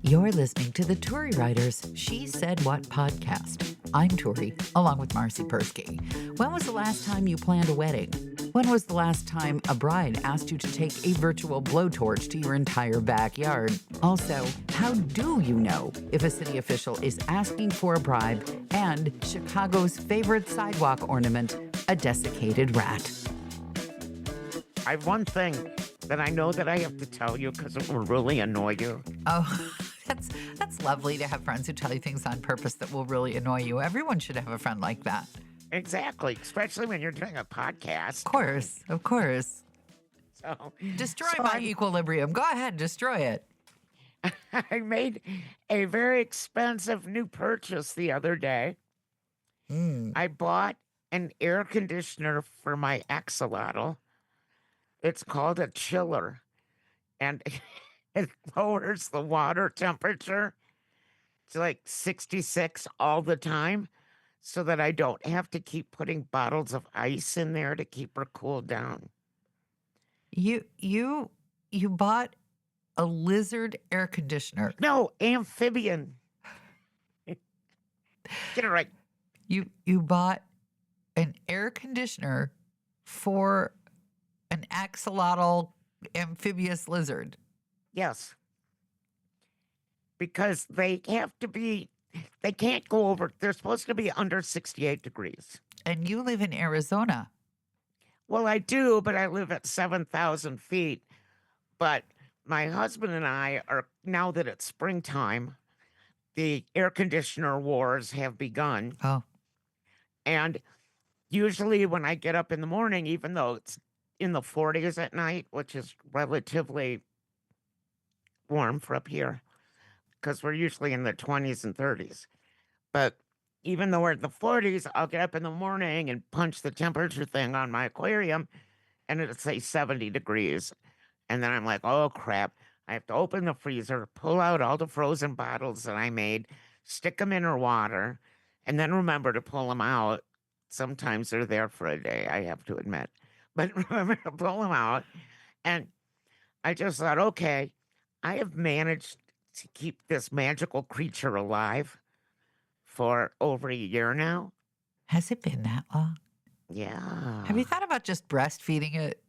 You're listening to the Tory Writers She Said What podcast. I'm Tori, along with Marcy Persky. When was the last time you planned a wedding? When was the last time a bride asked you to take a virtual blowtorch to your entire backyard? Also, how do you know if a city official is asking for a bribe? And Chicago's favorite sidewalk ornament, a desiccated rat. I have one thing that I know that I have to tell you because it will really annoy you. Oh, that's lovely to have friends who tell you things on purpose that will really annoy you. Everyone should have a friend like that. Exactly, especially when you're doing a podcast. Of course. So destroy my equilibrium. Go ahead, destroy it. I made a very expensive new purchase the other day. I bought an air conditioner for my axolotl. It's called a chiller, and it lowers the water temperature to like 66 all the time so that I don't have to keep putting bottles of ice in there to keep her cooled down. You bought a lizard air conditioner. No, amphibian. Get it right. You bought an air conditioner for an axolotl amphibious lizard. Yes. Because they can't go over, they're supposed to be under 68 degrees. And you live in Arizona. Well, I do, but I live at 7,000 feet. But my husband and I are, now that it's springtime, the air conditioner wars have begun. Oh. And usually when I get up in the morning, even though it's in the 40s at night, which is relatively warm for up here, because we're usually in the 20s and 30s. But even though we're in the 40s, I'll get up in the morning and punch the temperature thing on my aquarium, and it'll say 70 degrees. And then I'm like, oh, crap. I have to open the freezer, pull out all the frozen bottles that I made, stick them in her water, and then remember to pull them out. Sometimes they're there for a day, I have to admit. But remember to pull them out. And I just thought, okay, I have managed to keep this magical creature alive for over a year now. Has it been that long? Yeah. Have you thought about just breastfeeding it?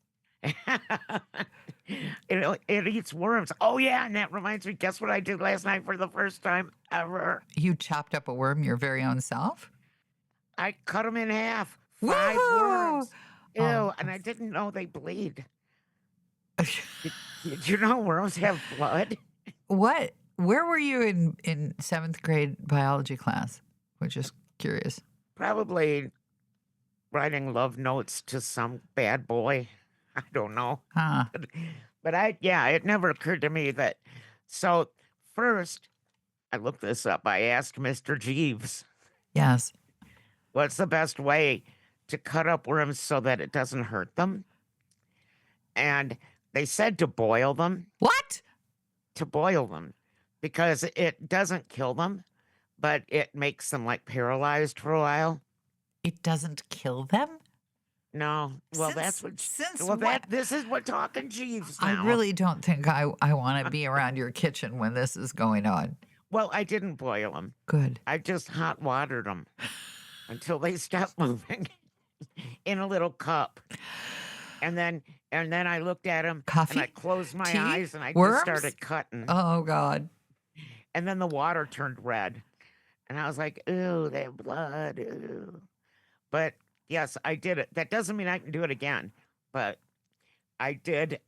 It eats worms. Oh, yeah, and that reminds me, guess what I did last night for the first time ever? You chopped up a worm your very own self? I cut them in half. 5 Woo-hoo! worms. Ew, Oh. and I didn't know they bleed. Did you know worms have blood? What? Where were you in 7th grade biology class? We're just curious. Probably writing love notes to some bad boy. I don't know. Huh. But it never occurred to me that. So first, I looked this up. I asked Mr. Jeeves, Yes. what's the best way to cut up worms so that it doesn't hurt them? And they said to boil them. What? To boil them, because it doesn't kill them, but it makes them like paralyzed for a while. It doesn't kill them? No. Well, this is what talking Jeeves now. I really don't think I want to be around your kitchen when this is going on. Well, I didn't boil them. Good. I just hot watered them until they stopped moving in a little cup. And then I looked at them. Coffee? And I closed my Tea? eyes and I Worms? just started cutting. Oh, God. And then the water turned red. And I was like, ooh, they have blood. Ooh. But yes, I did it. That doesn't mean I can do it again. But I did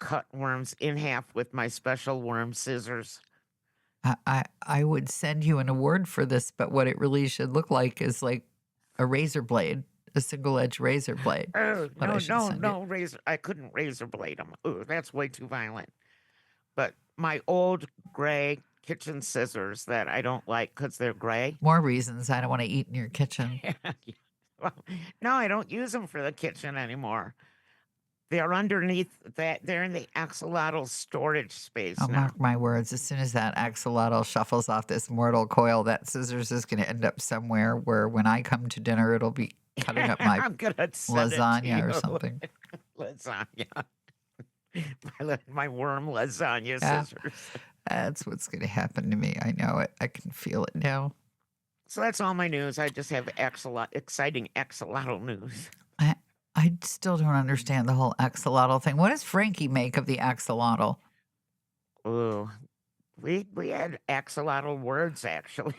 cut worms in half with my special worm scissors. I would send you an award for this, but what it really should look like is like a razor blade. A single-edged razor blade. Oh, no, razor. I couldn't razor blade them. Ooh, that's way too violent. But my old gray kitchen scissors that I don't like because they're gray. More reasons I don't want to eat in your kitchen. Well, no, I don't use them for the kitchen anymore. They're underneath that. They're in the axolotl storage space Oh, now. mark my words. As soon as that axolotl shuffles off this mortal coil, that scissors is going to end up somewhere where when I come to dinner, it'll be cutting up my I'm gonna send it to lasagna or you. something. Lasagna. My worm lasagna Yeah. scissors. That's what's going to happen to me. I know it. I can feel it now. So that's all my news. I just have exciting axolotl news. I still don't understand the whole axolotl thing. What does Frankie make of the axolotl? Ooh, we had axolotl words actually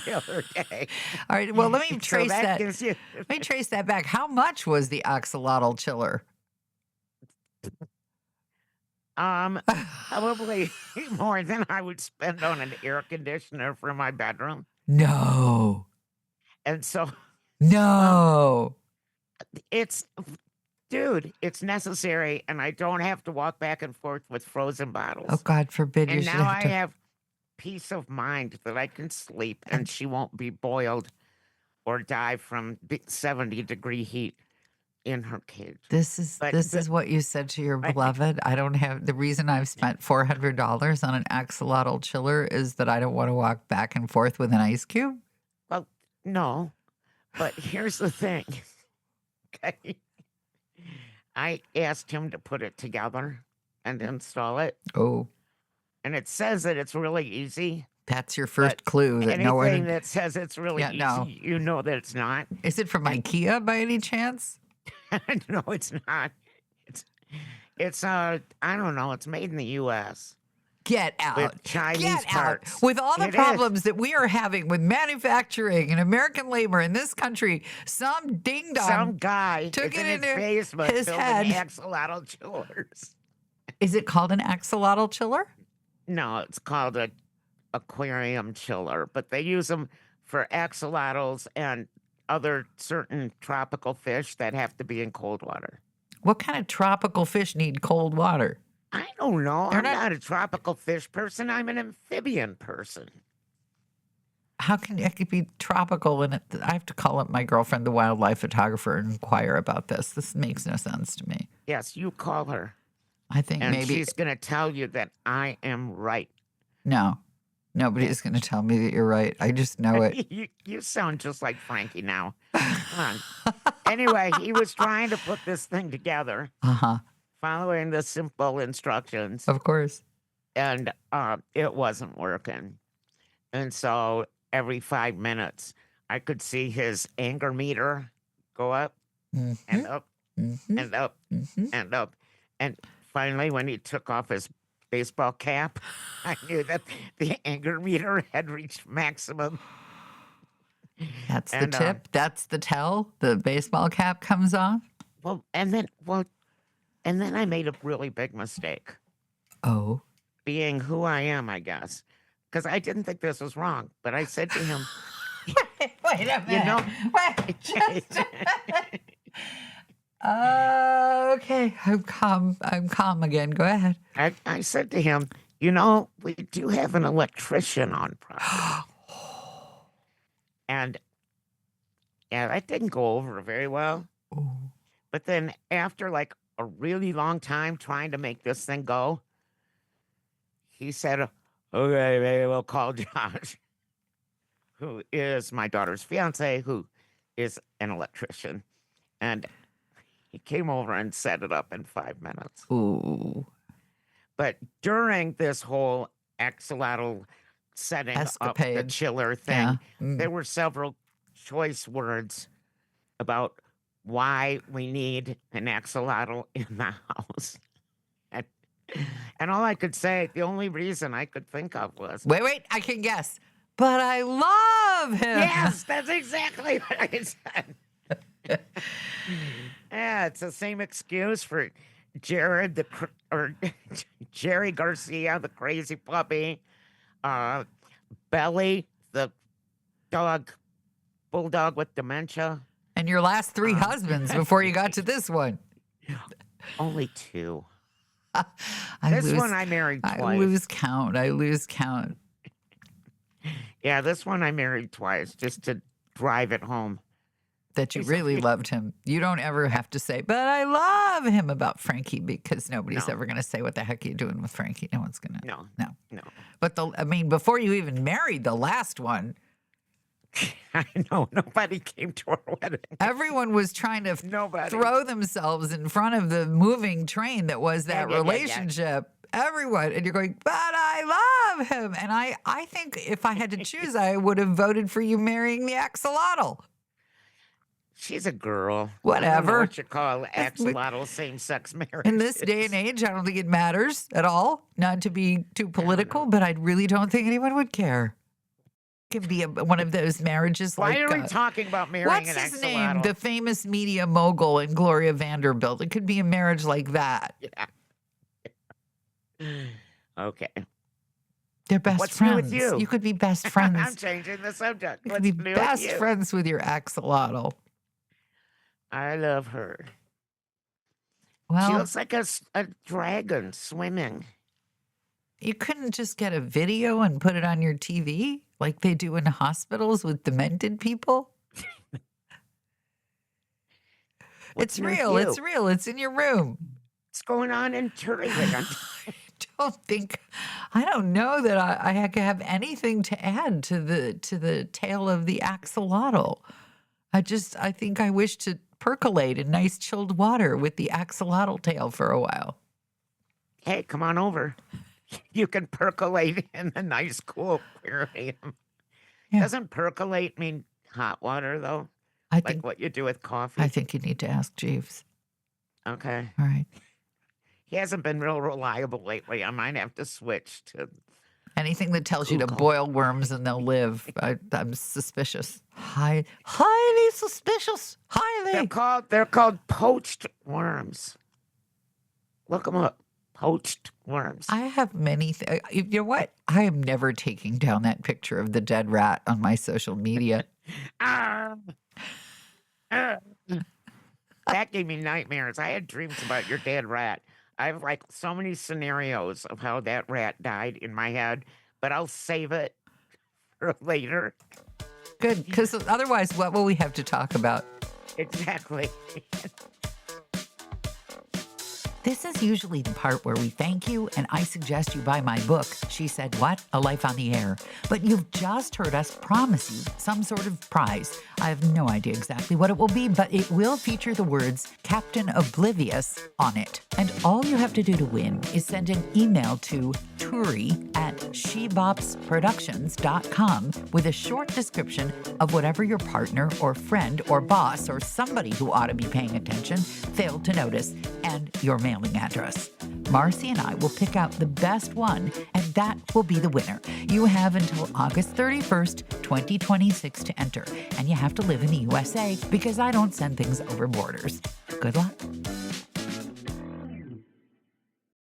the other day. All right. Well, let me So trace that that. gives you Let me trace that back. How much was the axolotl chiller? probably more than I would spend on an air conditioner for my bedroom. No. And so, well, No. it's dude, it's necessary, and I don't have to walk back and forth with frozen Oh, bottles. God forbid you And should now have I to. have peace of mind that I can sleep and she won't be boiled or die from 70-degree heat in her cage. This But is what you said to your beloved. I don't have the reason I've spent $400 on an axolotl chiller is that I don't want to walk back and forth with an ice cube. well, no. But here's the thing. Okay. I asked him to put it together and install it. Oh, And it says that it's really easy. that's your But first clue that no anything one. that says it's really Yeah, easy, no. you know that it's not. Is it from And IKEA by any chance? no, it's not. It's I don't know. It's made in the U.S. Get out. with Chinese Get out. parts. With all the It is. problems that we are having with manufacturing and American labor in this country, some ding dong. Some guy took is it in his into basement his building head. axolotl chillers. Is it called an axolotl chiller? No, it's called a aquarium chiller, but they use them for axolotls and other certain tropical fish that have to be in cold water. What kind of tropical fish need cold water? I don't know. They're I'm not- not a tropical fish person. I'm an amphibian person. How can it could be tropical and I have to call up my girlfriend, the wildlife photographer, and inquire about this. This makes no sense to me. Yes, you call her, I think and maybe she's going to tell you that I am right. no. Nobody's going to tell me that you're right. I just know it. You sound just like Frankie now. Come on. Anyway, he was trying to put this thing together, Uh-huh. following the simple instructions, Of course. and it wasn't working. And so every 5 minutes, I could see his anger meter go up Mhm. and up Mhm. and up Mhm. and up. And finally, when he took off his baseball cap, I knew that the anger meter had reached maximum. That's the And, tip. That's the tell. The baseball cap comes off. And then I made a really big mistake, Oh. being who I am, I guess, because I didn't think this was wrong. But I said to him, Wait a minute. you know, Wait, just a minute. Okay. I'm calm. I'm calm again. Go ahead. I said to him, you know, we do have an electrician on property. And yeah, that didn't go over very well. Ooh. But then after like a really long time trying to make this thing go, he said, okay, maybe we'll call Josh, who is my daughter's fiance, who is an electrician. And he came over and set it up in 5 minutes. Ooh. But during this whole axolotl setting up the Escapade. chiller thing, Yeah. Mm. there were several choice words about why we need an axolotl in the house. And all I could say, the only reason I could think of was, Wait. I can guess. But I love him. yes, that's exactly what I said. Yeah, it's the same excuse for Jared or Jerry Garcia, the crazy puppy, Belly, the bulldog with dementia. And your last 3 husbands before you got to this one. Only 2. I This lose, one I married I twice. lose count. I lose count. Yeah, this one I married twice just to drive it home. That you really loved him. You don't ever have to say, but I love him about Frankie because nobody's No. ever going to say, what the heck are you doing with Frankie? No one's going to. No. No. But before you even married the last one, I know. Nobody came to our wedding. everyone was trying to Nobody. throw themselves in front of the moving train that was that Yeah. relationship. Everyone. And you're going, but I I love him. And I think if I had to choose, I would have voted for you marrying the axolotl. She's a girl. I don't know Whatever. what you call axolotl same-sex marriage. In this day and age, I don't think it matters at all. Not to be too political, but I really don't think anyone would care. It could be one of those marriages Why like... are we talking about marrying what's an his axolotl? name? The famous media mogul and Gloria Vanderbilt. It could be a marriage like that. Yeah. Okay. They're best What's friends. new with you? You could be best friends. I'm changing the subject. You What's could be new best with you? friends with your axolotl. I love her. She Well, looks like a dragon swimming. you couldn't just get a video and put it on your TV like they do in hospitals with demented people? What's It's new with real. you? It's real. It's in your room. What's going on in Turley? I don't know that I have anything to add to the tale of the axolotl. I think I wish to percolate in nice chilled water with the axolotl tail for a while. Hey, come on over. You can percolate in the nice, cool aquarium. Yeah. Doesn't percolate mean hot water, though? I Like think what you do with coffee? I think you need to ask Jeeves. Okay. All right. He hasn't been real reliable lately. I might have to switch to... Anything that tells you to Google. boil worms and they'll live, I'm suspicious. Highly suspicious. Highly. They're called poached worms. Look them up. Poached worms. I have many. You know what? I am never taking down that picture of the dead rat on my social media. Ah. Ah. That gave me nightmares. I had dreams about your dead rat. I have like so many scenarios of how that rat died in my head, but I'll save it for later. Good, because otherwise, what will we have to talk about? Exactly. This is usually the part where we thank you and I suggest you buy my book, She Said What? A Life on the Air. But you've just heard us promise you some sort of prize. I have no idea exactly what it will be, but it will feature the words Captain Oblivious on it. And all you have to do to win is send an email to turi@shebopsproductions.com with a short description of whatever your partner or friend or boss or somebody who ought to be paying attention failed to notice, and your mailing address. Marcy and I will pick out the best one, and that will be the winner. You have until August 31st, 2026 to enter, and you have to live in the USA because I don't send things over borders. Good luck.